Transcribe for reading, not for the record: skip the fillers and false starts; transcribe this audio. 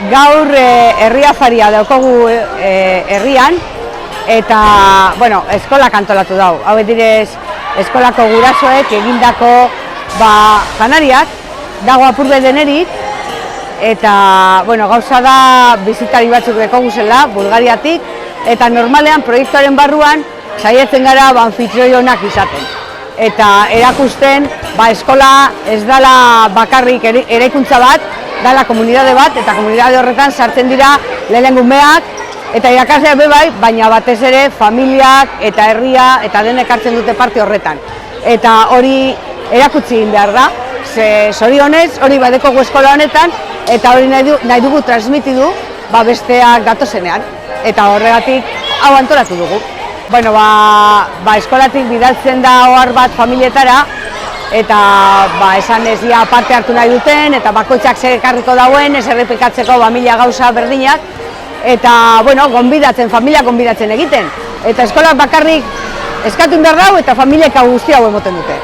Gaur herriafaria daukagu herrian eta eskolak antolatu dau. Hauek direz eskolako gurasoek egindako janariak, dago apurbe denerik eta gauza da bizitari batzuk dekogu zela, Bulgariatik, eta normalean proiektuaren barruan saiatzen gara anfitrionak izaten. Eta erakusten eskola ez dela bakarrik eraikuntza bat, dala komunitate bat, eta komunitate horretan sartzen dira lehenengo umeak eta irakasleak bai, baina batez ere familiak eta herria eta denek hartzen dute parte horretan. Eta hori erakutsi egin behar da, ze zorionez hori badekogu eskola honetan eta hori nahi dugu transmitidu besteak datozenean, eta horregatik hau antolatu dugu. Eskolatik bidaltzen da ohar bat familietara, eta esan ez dia parte hartu nahi duten, eta bakoitzak zer ekarriko dauen, ez errepikatzeko mila gauza berdinak, eta familiak gonbidatzen egiten. Eta eskolak bakarrik eskatu behar dau, eta familiek guzti hau emoten dute.